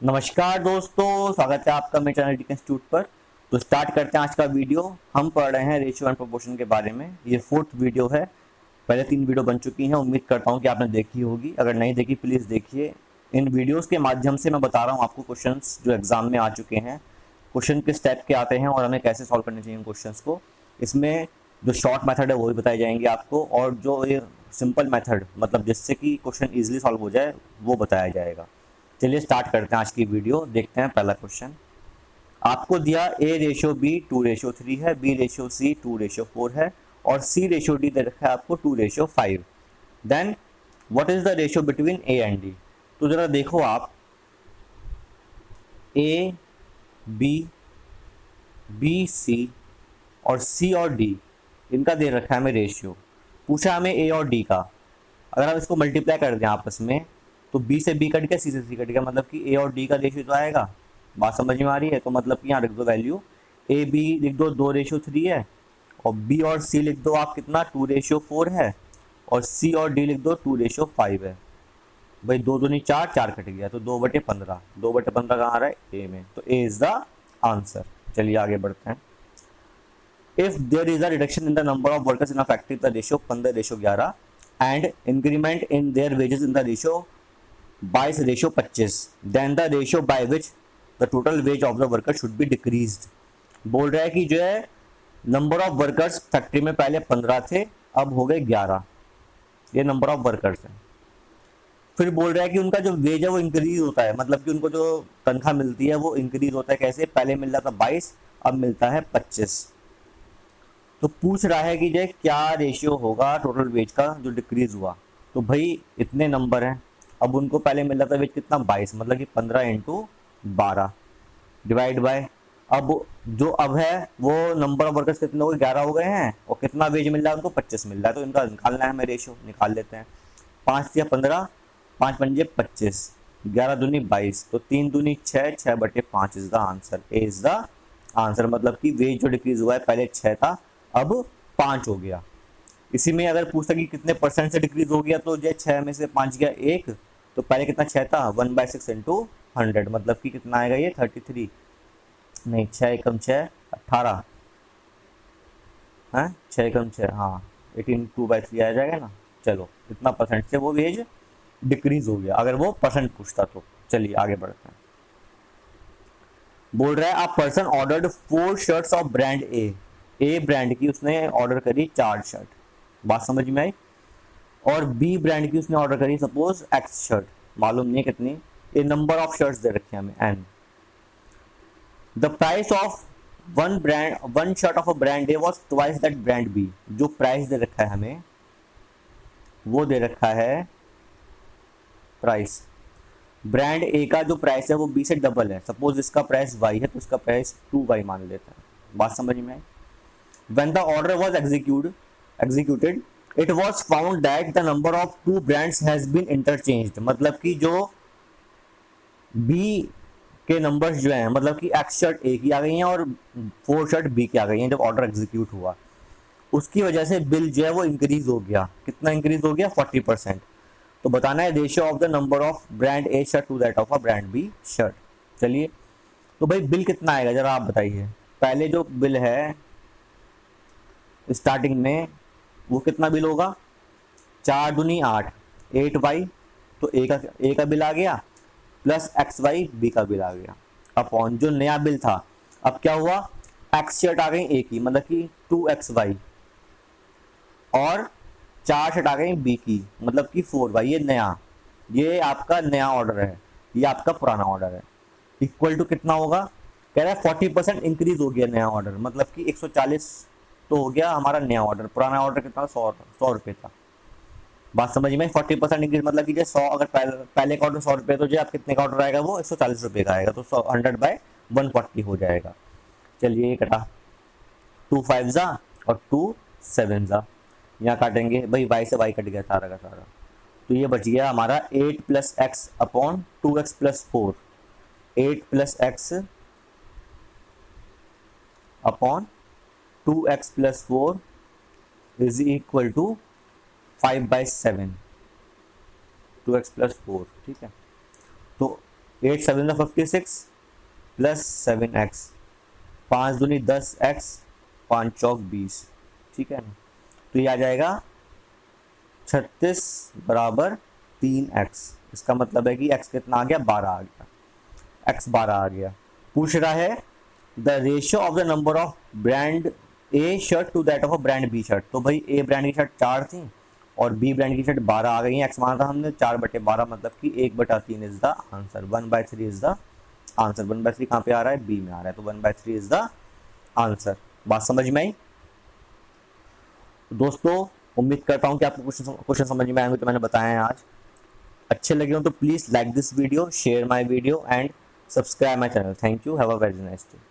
नमस्कार दोस्तों, स्वागत है आपका मेरे चैनल टिक इंस्टीट्यूट पर। तो स्टार्ट करते हैं आज का वीडियो। हम पढ़ रहे हैं रेशियो एंड प्रोपोर्शन के बारे में। ये फोर्थ वीडियो है। पहले 3 वीडियो बन चुकी हैं, उम्मीद करता हूँ कि आपने देखी होगी। अगर नहीं देखी प्लीज़ देखिए। इन वीडियोज़ के माध्यम से मैं बता रहा हूँ आपको क्वेश्चंस जो एग्जाम में आ चुके हैं, क्वेश्चन किस टाइप के आते हैं और हमें कैसे सॉल्व करने चाहिए उन क्वेश्चंस को। इसमें जो शॉर्ट मेथड है वो भी बताए जाएंगे आपको, और जो ये सिंपल मेथड मतलब जिससे कि क्वेश्चन ईजिली सॉल्व हो जाए वो बताया जाएगा। चलिए स्टार्ट करते हैं आज की वीडियो। देखते हैं पहला क्वेश्चन। आपको दिया A/B 2/3 है, B/C 2/4 है और C/D दे रखा है आपको 2/5। Then what is the ratio between A and D। तो जरा देखो आप, A, B, C और C और D इनका दे रखा है हमें रेशियो। पूछा हमें A और D का। अगर आप इसको मल्टीप्लाई कर दें आपस में तो B से B कट गया, C से C कट गया, मतलब कि A और D का रेशियो तो आएगा। बात समझ में आ रही है? तो मतलब कि यहाँ लिख दो वैल्यू। A B लिख दो 2/3 है, और B और C लिख दो आप कितना 2/4 है, और C और D लिख दो 2/5 है। भाई 2 दूनी 4, 4 कट गया तो 2/15। 2/15 कहाँ आ रहा है? A में, तो A इज द आंसर। चलिए आगे बढ़ते हैं। If there is a reduction in the number of workers in a factory, the ratio 15/11 and increment in their wages in the ratio 22/25, then the ratio by which the total wage of the worker should be decreased। बोल रहा है कि जो है number of workers factory में पहले 15 थे, अब हो गए 11। ये नंबर ऑफ वर्कर्स है। फिर बोल रहा है कि उनका जो वेज है वो इंक्रीज होता है, मतलब कि उनको जो तनख्वाह मिलती है वो इंक्रीज होता है। कैसे? पहले मिल रहा था 22, अब मिलता है 25। तो पूछ रहा है कि जो क्या रेशियो होगा टोटल वेज का जो डिक्रीज हुआ। तो भाई इतने नंबर हैं, अब उनको पहले मिल रहा था वेज कितना 22, मतलब कि 15 × 12 डिवाइड बाय, अब जो अब है वो नंबर ऑफ वर्कर्स कितने हो गए? 11 हो गए हैं, और कितना वेज मिल रहा है उनको? 25 मिल रहा है। तो इनका निकालना है हमें रेशियो, निकाल लेते हैं। 5 या 15, 5 पंजे 25, 11 दूनी 22, तो 3 दूनी 6, 6/5 is the answer. A is the answer. मतलब कि वेज जो डिक्रीज हुआ है, पहले 6 था अब 5 हो गया। इसी में अगर पूछता कि कितने परसेंट से डिक्रीज हो गया, तो जो 6 में से 5 गया 1, तो पहले कितना 6 था? 1/6 इंटू 100, मतलब कि कितना आएगा ये 33, नहीं 6 एकम 6 18 है, 6 एकम 6 हाँ 18, 2/3 आ जाएगा ना। चलो इतना परसेंट से वो वेज डिक्रीज हो गया, अगर वो परसेंट पूछता तो। चलिए आगे बढ़ते हैं। बोल रहा है a person ordered 4 shirts of brand A brand की उसने ऑर्डर करी 4 शर्ट। बात समझ में आई? और बी ब्रांड की उसने ऑर्डर करी सपोज एक्स शर्ट, मालूम नहीं है कितनी। ये नंबर ऑफ शर्ट्स दे रखे हैं हमें एन। The price of one shirt of a brand A was twice that brand B. जो प्राइस दे रखा है हमें वो दे रखा है प्राइस। ब्रांड ए का जो प्राइस है वो बी से डबल है। सपोज इसका प्राइस वाई है तो इसका प्राइस 2y मान लेता है। बात समझ में आई? When the order was executed, it was found that the number of two brands has been interchanged। मतलब कि जो B के नंबर्स जो हैं, मतलब कि X शर्ट A की आ गई हैं और 4 शर्ट B की आ गई हैं जब ऑर्डर एग्जीक्यूट हुआ। उसकी वजह से बिल जो है वो इंक्रीज हो गया। कितना इंक्रीज हो गया? 40%। तो बताना है ratio of the number of brand A shirt to that of a brand B shirt. चलिए, तो भाई बिल कितना आएगा जरा आप बताइए। पहले जो बिल है स्टार्टिंग में वो कितना बिल होगा? 4 दूनी 8, 8y, तो ए का बिल आ गया, प्लस XY बी का बिल आ गया, अपॉन जो नया बिल था। अब क्या हुआ? एक्स शर्ट आ गई ए की, मतलब कि 2XY, और 4 शर्ट आ गई बी की, मतलब कि 4y। ये नया, ये आपका नया ऑर्डर है, ये आपका पुराना ऑर्डर है। इक्वल टू कितना होगा? कह रहा है 40% इंक्रीज हो गया नया ऑर्डर, मतलब कि 140 तो हो गया हमारा नया ऑर्डर। पुराना ऑर्डर कितना? 100 रुपये था। बात समझ में? 40% इंक्रीज मतलब कि जो 100, अगर पहले का ऑर्डर 100 रुपये, तो जो आप कितने का ऑर्डर आएगा वो 140 रुपये का आएगा, तो 100/140 हो जाएगा। चलिए ये कटा, 2 5 जा और 2 7 जा, यहाँ काटेंगे भाई, y से y कट गया सारा का सारा। तो ये बच गया हमारा 8 + x upon 2x + 4। 8 + x upon 2x + 4 is equal to 5/7। 2x + 4, ठीक है। तो 8 7 56 प्लस 7x, 5 दूनी 10x, 5 चौक 20, ठीक है ना। तो ये आ जाएगा 36 बराबर 3x। इसका मतलब है कि x कितना आ गया, 12 आ गया, x 12 आ गया। पूछ रहा है the ratio of the number of brand A shirt to that of a brand B shirt. तो भाई ए ब्रांड की शर्ट 4 थी और बी ब्रांड की शर्ट 12 आ गई है। एक्स माना था हमने 4/12, मतलब कि 1/3 is the answer, 1/3 is the answer. 1/3 कहाँ पे आ रहा है, बी में आ रहा है, तो 1/3 इज द आंसर। बात समझ में आई दोस्तों? उम्मीद करता हूँ कि आपको क्वेश्चन समझ में आएंगे तो मैंने बताया है आज। अच्छे लगे हो तो please like this video, share my video and subscribe my channel. Thank you, have a very nice day.